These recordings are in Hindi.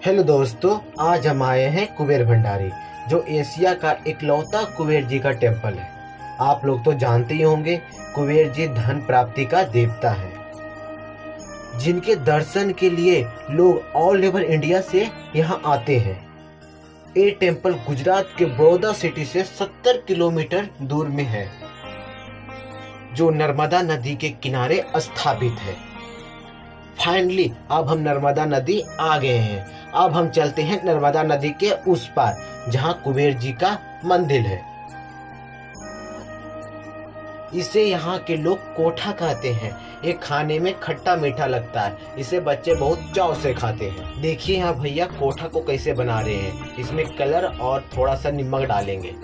हेलो दोस्तों, आज हम आए हैं कुबेर भंडारी, जो एशिया का इकलौता कुबेर जी का टेम्पल है। आप लोग तो जानते ही होंगे, कुबेर जी धन प्राप्ति का देवता है, जिनके दर्शन के लिए लोग ऑल ओवर इंडिया से यहाँ आते हैं। ये टेम्पल गुजरात के बड़ौदा सिटी से 70 किलोमीटर दूर में है, जो नर्मदा नदी के किनारे स्थापित है। फाइनली अब हम नर्मदा नदी आ गए हैं। अब हम चलते हैं नर्मदा नदी के उस पार, जहां कुबेर जी का मंदिर है। इसे यहाँ के लोग कोठा कहते हैं। ये खाने में खट्टा मीठा लगता है, इसे बच्चे बहुत चाव से खाते हैं। देखिए यहाँ भैया कोठा को कैसे बना रहे हैं। इसमें कलर और थोड़ा सा नमक डालेंगे।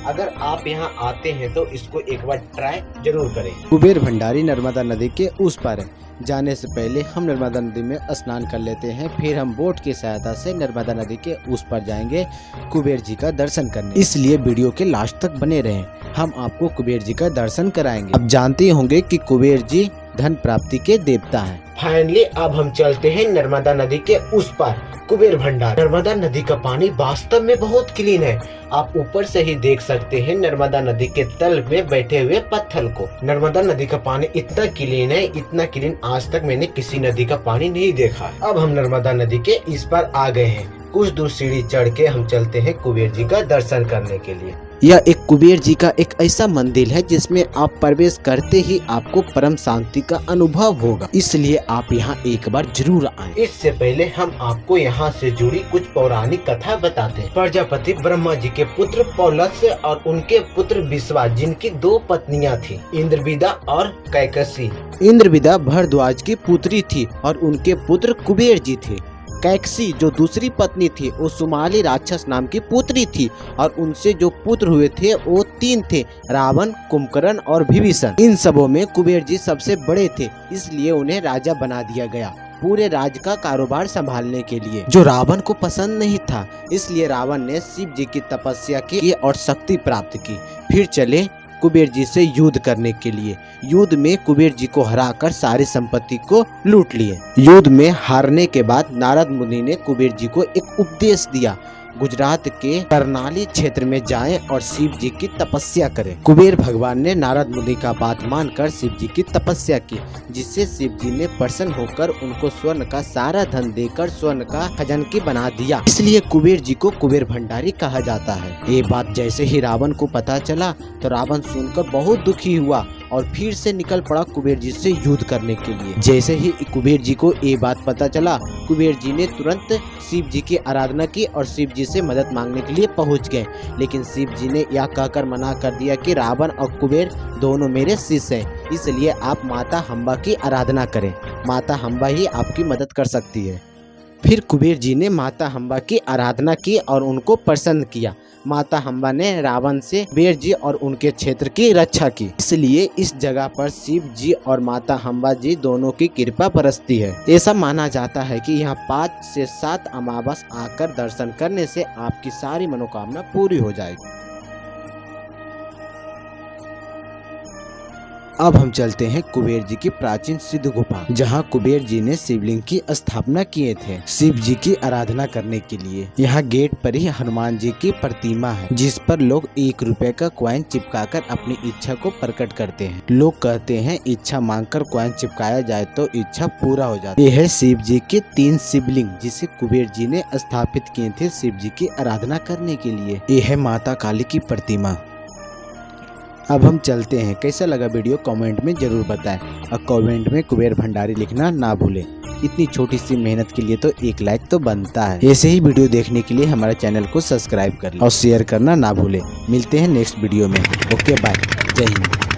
अगर आप यहाँ आते हैं तो इसको एक बार ट्राई जरूर करें। कुबेर भंडारी नर्मदा नदी के उस पार है। जाने से पहले हम नर्मदा नदी में स्नान कर लेते हैं, फिर हम बोट की सहायता से नर्मदा नदी के उस पार जाएंगे कुबेर जी का दर्शन करने। इसलिए वीडियो के लास्ट तक बने रहें, हम आपको कुबेर जी का दर्शन कराएंगे। अब जानते होंगे कि कुबेर जी धन प्राप्ति के देवता हैं। फाइनली अब हम चलते हैं नर्मदा नदी के उस पार, कुबेर भंडार। नर्मदा नदी का पानी वास्तव में बहुत क्लीन है। आप ऊपर से ही देख सकते हैं नर्मदा नदी के तल में बैठे हुए पत्थर को। नर्मदा नदी का पानी इतना क्लीन है, इतना क्लीन आज तक मैंने किसी नदी का पानी नहीं देखा। अब हम नर्मदा नदी के इस पार आ गए हैं। कुछ दूर सीढ़ी चढ़ के हम चलते हैं कुबेर जी का दर्शन करने के लिए। यह एक कुबेर जी का एक ऐसा मंदिर है जिसमें आप प्रवेश करते ही आपको परम शांति का अनुभव होगा, इसलिए आप यहाँ एक बार जरूर आएं। इससे पहले हम आपको यहाँ से जुड़ी कुछ पौराणिक कथा बताते हैं। प्रजापति ब्रह्मा जी के पुत्र पौलस्य और उनके पुत्र विश्वा, जिनकी 2 पत्नियां थी, इंद्रविदा और कैकसी। इंद्रविदा भरद्वाज की पुत्री थी और उनके पुत्र कुबेर जी थे। कैकसी जो दूसरी पत्नी थी वो सुमाली राक्षस नाम की पुत्री थी और उनसे जो पुत्र हुए थे वो 3 थे, रावण, कुंभकर्ण और विभीषण। इन सबों में कुबेर जी सबसे बड़े थे, इसलिए उन्हें राजा बना दिया गया पूरे राज्य का कारोबार संभालने के लिए, जो रावण को पसंद नहीं था। इसलिए रावण ने शिव जी की तपस्या की और शक्ति प्राप्त की। फिर चले कुबेर जी से युद्ध करने के लिए। युद्ध में कुबेर जी को हराकर सारी संपत्ति को लूट लिए। युद्ध में हारने के बाद नारद मुनि ने कुबेर जी को एक उपदेश दिया, गुजरात के करनाली क्षेत्र में जाएं और शिव जी की तपस्या करें। कुबेर भगवान ने नारद मुनि का बात मानकर शिव जी की तपस्या की, जिससे शिव जी ने प्रसन्न होकर उनको स्वर्ण का सारा धन देकर स्वर्ण का खजानची बना दिया। इसलिए कुबेर जी को कुबेर भंडारी कहा जाता है। ये बात जैसे ही रावण को पता चला तो रावण सुनकर बहुत दुखी हुआ और फिर से निकल पड़ा कुबेर जी से युद्ध करने के लिए। जैसे ही कुबेर जी को ये बात पता चला, कुबेर जी ने तुरंत शिव जी की आराधना की और शिव जी से मदद मांगने के लिए पहुंच गए। लेकिन शिव जी ने यह कहकर मना कर दिया कि रावण और कुबेर दोनों मेरे शिष्य हैं, इसलिए आप माता हम्बा की आराधना करें। माता हम्बा ही आपकी मदद कर सकती है। फिर कुबेर जी ने माता हम्बा की आराधना की और उनको प्रसन्न किया। माता हम्बा ने रावण से कुबेर जी और उनके क्षेत्र की रक्षा की। इसलिए इस जगह पर शिव जी और माता हम्बा जी दोनों की कृपा बरसती है। ऐसा माना जाता है कि यहाँ 5 से 7 अमावस आकर दर्शन करने से आपकी सारी मनोकामना पूरी हो जाएगी। अब हम चलते हैं कुबेर जी की प्राचीन सिद्ध गुफा, जहाँ कुबेर जी ने शिवलिंग की स्थापना किए थे शिव जी की आराधना करने के लिए। यहाँ गेट पर ही हनुमान जी की प्रतिमा है, जिस पर लोग 1 रुपए का कॉइन चिपकाकर अपनी इच्छा को प्रकट करते हैं। लोग कहते हैं इच्छा मांगकर कॉइन चिपकाया जाए तो इच्छा पूरा हो जाती है। यह है शिव जी के 3 शिवलिंग, जिसे कुबेर जी ने स्थापित किए थे शिव जी की आराधना करने के लिए। यह है माता काली की प्रतिमा। अब हम चलते हैं। कैसा लगा वीडियो कमेंट में जरूर बताएं और कमेंट में कुबेर भंडारी लिखना ना भूलें। इतनी छोटी सी मेहनत के लिए तो 1 लाइक तो बनता है। ऐसे ही वीडियो देखने के लिए हमारे चैनल को सब्सक्राइब कर लें और शेयर करना ना भूलें। मिलते हैं नेक्स्ट वीडियो में। ओके बाय, जय हिंद।